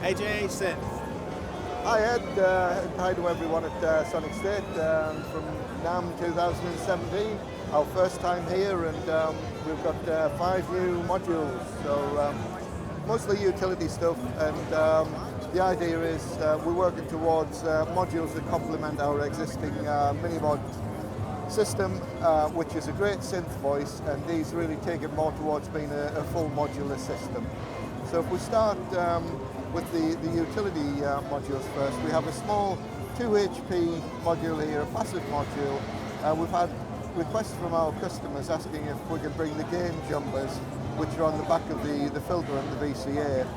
AJH Synths. Hi Ed, hi to everyone at Sonicstate from NAMM 2017. Our first time here, and we've got 5 new modules, so mostly utility stuff, and the idea is we're working towards modules that complement our existing mini-mod system, which is a great synth voice, and these really take it more towards being a full modular system. So if we start with the utility modules first, we have a small 2 HP module here, a passive module. We've had requests from our customers asking if we can bring the gain jumpers, which are on the back of the filter and the VCA,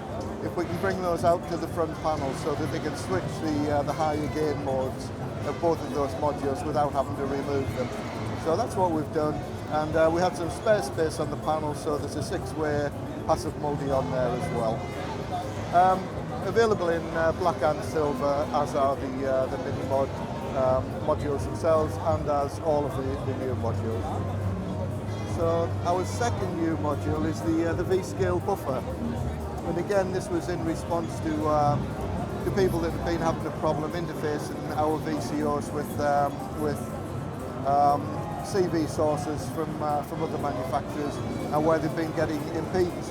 if we can bring those out to the front panel so that they can switch the higher gain modes of both of those modules without having to remove them. So that's what we've done, and we had some spare space on the panel, so there's a 6-way passive multi on there as well. Available in black and silver, as are the mini-mod modules themselves, and as all of the new modules. So our second new module is the V-scale buffer, and again this was in response to people that have been having a problem interfacing our VCOs with CV sources from other manufacturers, and where they've been getting impedance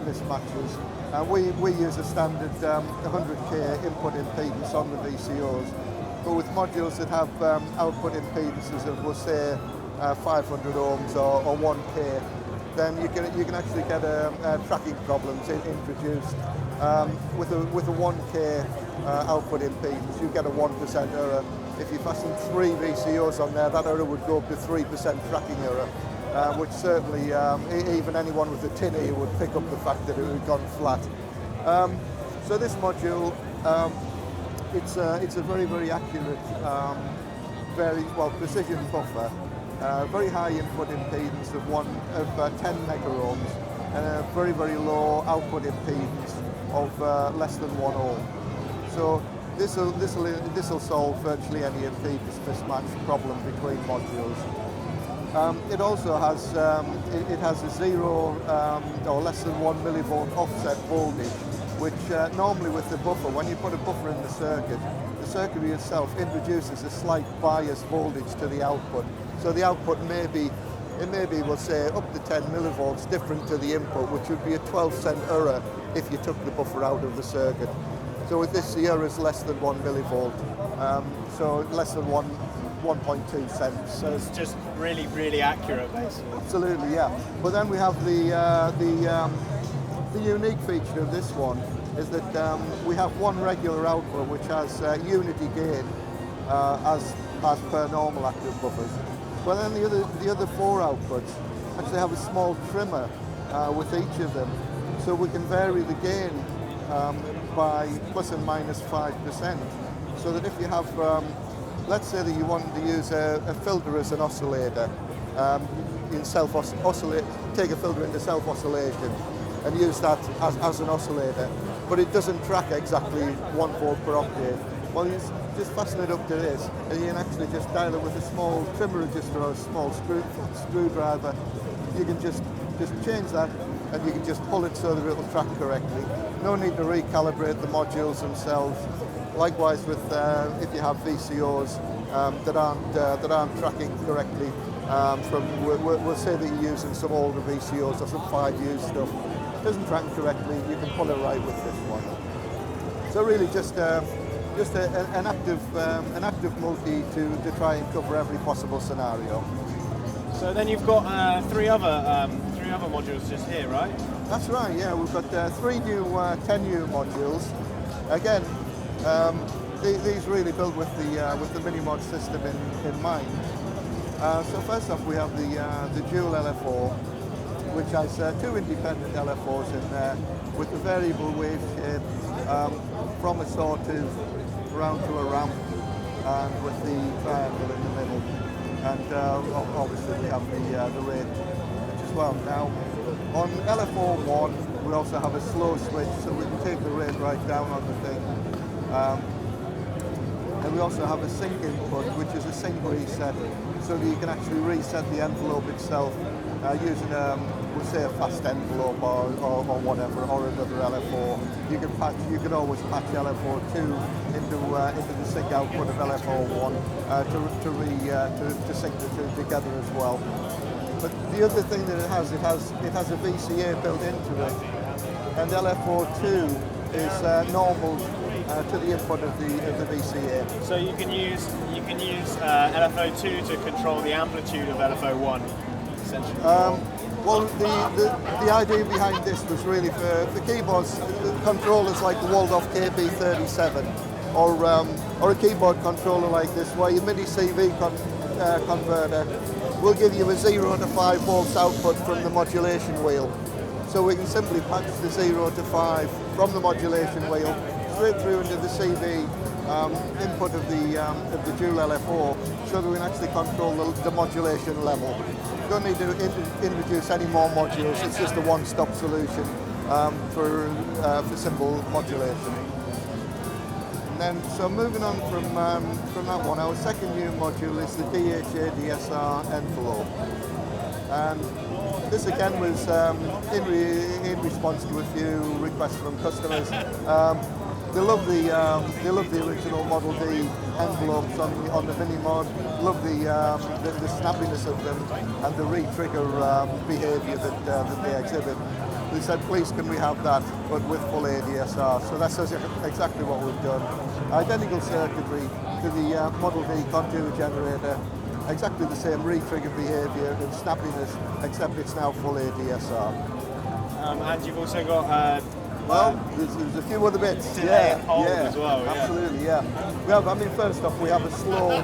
mismatches. We use a standard 100k input impedance on the VCOs, but with modules that have output impedances of, we'll say, 500 ohms or 1k, then you can actually get tracking problems introduced. With a 1k output impedance, you get a 1% error. If you fasten 3 VCOs on there, that error would go up to 3% tracking error, which certainly even anyone with a tin ear would pick up the fact that it had gone flat. So this module, it's a very, very accurate, very precision buffer, very high input impedance of 10 megaohms, and a very, very low output impedance of less than 1 ohm. So this will solve virtually any impedance mismatch problem between modules. It also has a 0 or less than 1 millivolt offset voltage, which normally with the buffer, when you put a buffer in the circuitry itself introduces a slight bias voltage to the output. So the output may be, we'll say, up to 10 millivolts different to the input, which would be a 12-cent error if you took the buffer out of the circuit. So with this, the error is less than 1 millivolt, so less than 1.2 cents. So it's just really, really accurate, basically. Absolutely, yeah. But then we have the unique feature of this one is that we have one regular output which has unity gain as per normal active buffers. But then the other 4 outputs actually have a small trimmer with each of them, so we can vary the gain by plus and minus 5%. So that if you have, let's say that you wanted to use a filter as an oscillator, take a filter into self-oscillation and use that as an oscillator, but it doesn't track exactly 1 volt per octave. Well, you just fasten it up to this, and you can actually just dial it with a small trimmer register or a small screwdriver. You can just change that, and you can just pull it so that it will track correctly. No need to recalibrate the modules themselves. Likewise, with if you have VCOs that aren't tracking correctly, we'll say that you're using some older VCOs or some 5U stuff, doesn't track correctly, you can pull it right with this one. So really just an active multi to try and cover every possible scenario. So then you've got 3 other modules just here, right? That's right. Yeah, we've got 3 new 10U modules. Again, these really built with the mini-mod system in mind. So first off, we have the dual LFO, which has 2 independent LFOs in there with a variable wave shape from a sawtooth round to a ramp, and with the triangle in the middle. And obviously we have the rate as well. Now, on LFO1, we also have a slow switch, so we can take the rate right down on the thing. And we also have a sync input, which is a sync reset, so that you can actually reset the envelope itself using we'll say a fast envelope or whatever, or another LFO. You can always patch LFO2 into the sync output of LFO1 to sync the two together as well. But the other thing that it has a VCA built into it, and LFO2 is normal to the input of the VCA. So you can use LFO2 to control the amplitude of LFO1, essentially. Well, the idea behind this was really for keyboards, controllers like the Waldorf KB37, or a keyboard controller like this, where your MIDI CV converter will give you a 0 to 5 volts output from the modulation wheel. So we can simply patch the 0 to 5 from the modulation wheel straight through into the CV input of the dual LFO, so that we can actually control the modulation level. You don't need to introduce any more modules. It's just a one-stop solution for simple modulation. And then, so moving on from that one, our second new module is the DHA-DSR envelope. And this again was in response to a few requests from customers. They love the original Model D envelopes on the mini mod. Love the snappiness of them and the re-trigger behaviour that they exhibit. They said, please can we have that, but with full ADSR. So that's exactly what we've done. Identical circuitry to the Model D contour generator. Exactly the same re-trigger behaviour and snappiness, except it's now full ADSR. And you've also got well, there's a few other bits. Delay and hold as well. Absolutely, yeah. We have. I mean, first off, we have a slow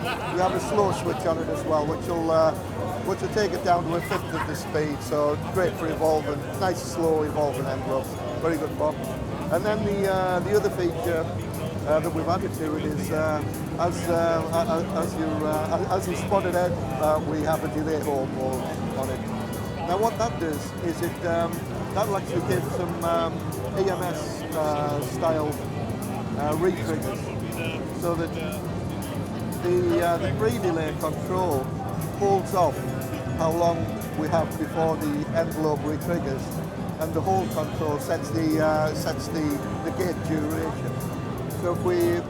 switch on it as well, which will take it down to a fifth of the speed. So great for evolving. Nice, slow evolving envelopes. Very good pop. And then the other feature that we've added to it is as you spotted it, we have a delay hold mode on it. Now, what that does is that'll actually give some EMS style re-triggers, so that the pre-delay control holds off how long we have before the envelope re-triggers, and the hold control sets the gate duration. So if we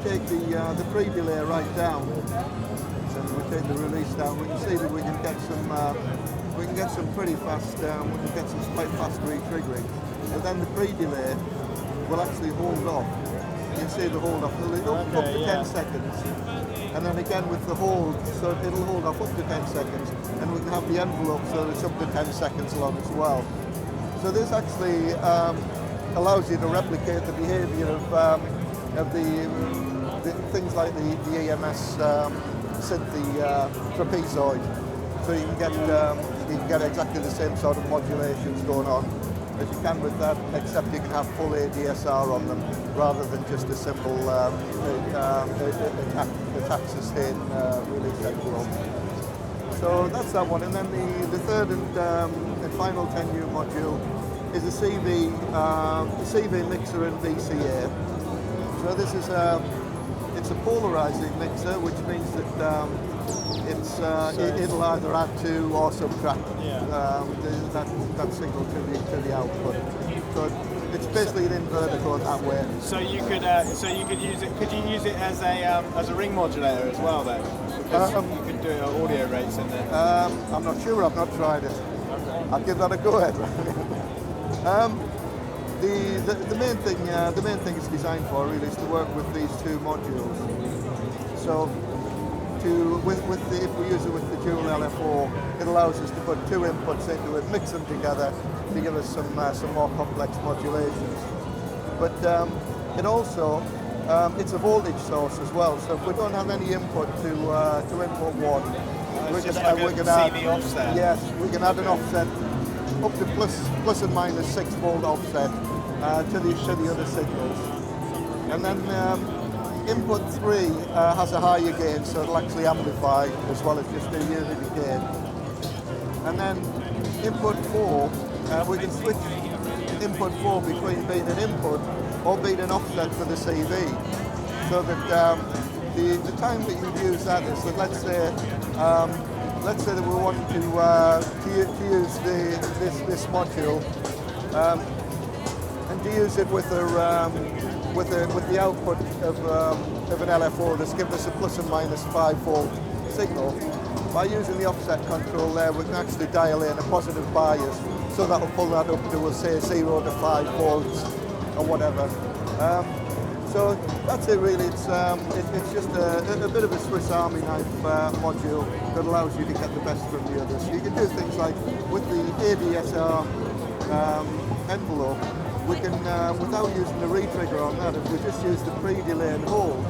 take the pre-delay right down, and we take the release down, we can see that we can get some pretty fast, we can get some quite fast re-triggering. But then the pre-delay will actually hold off. You can see the hold off up to 10 seconds. And then again with the hold, so it'll hold off up to 10 seconds. And we can have the envelope so it's up to 10 seconds long as well. So this actually allows you to replicate the behavior of the things like the EMS synth, the trapezoid. So you can get exactly the same sort of modulations going on as you can with that, except you can have full ADSR on them rather than just a simple attack sustain release envelope. So that's that one. And then the third and final 10U module is the CV mixer and VCA. So this is it's a polarizing mixer, which means that it'll either add to or subtract that signal to the output. So it's basically an inverter going that way. So you could use it. Could you use it as a ring modulator as well then? Because you could do it at audio rates in there. I'm not sure. I've not tried it. Okay. I'll give that a go ahead. The main thing it's designed for really is to work with these two modules. So if we use it with the dual LFO, it allows us to put two inputs into it, mix them together to give us some more complex modulations. But it also it's a voltage source as well. So if we don't have any input to input one, we can add offset. Yes, we can add an offset up to plus and minus 6 volt offset to the other signals. And then input 3 has a higher gain, so it'll actually amplify as well as just do unity gain. And then input 4, we can switch input 4 between being an input or being an offset for the CV. So that the time that you use that is that, let's say let's say that we want to use this module and to use it with the output of an LFO that's given us a plus and minus 5 volt signal. By using the offset control there, we can actually dial in a positive bias, so that will pull that up to, we'll say, 0 to 5 volts or whatever. So that's it really. It's just a bit of a Swiss Army knife module that allows you to get the best from the others. You can do things like with the ADSR envelope, we can, without using the retrigger on that, if we just use the pre-delay and hold,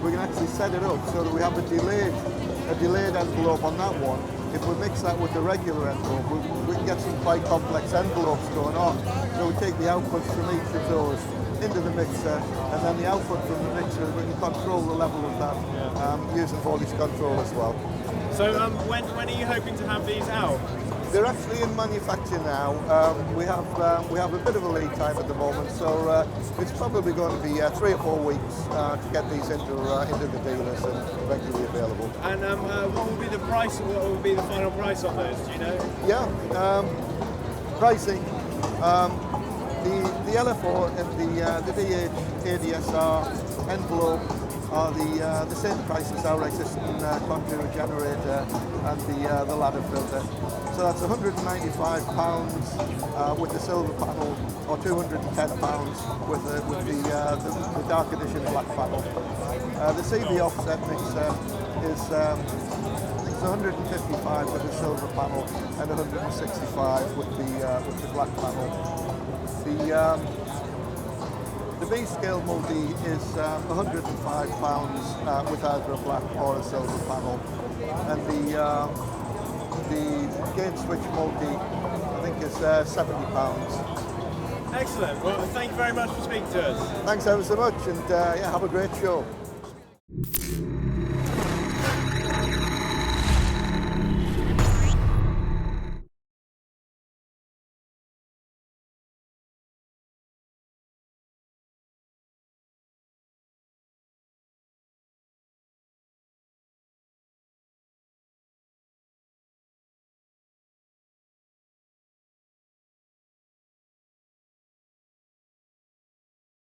we can actually set it up so that we have a delayed envelope on that one. If we mix that with the regular envelope, we can get some quite complex envelopes going on. So we take the outputs from each of those into the mixer, and then the output from the mixer, we can control the level of that using voltage control as well. So when are you hoping to have these out? They're actually in manufacture now. We have a bit of a lead time at the moment, so it's probably going to be 3 or 4 weeks to get these into the dealers and regularly available. And what will be the price? What will be the final price on those? Do you know? Yeah, pricing. The LFO and the DH ADSR envelope are the same price as our existing contour generator and the ladder filter. So that's £195 with the silver panel, or £210 with the dark edition black panel. The CV offset mixer is it's 155 with the silver panel and 165 with the black panel. The B-scale multi is £105 with either a black or a silver panel, and the gain switch multi I think is £70. Excellent. Well, thank you very much for speaking to us. Thanks ever so much, and yeah, have a great show.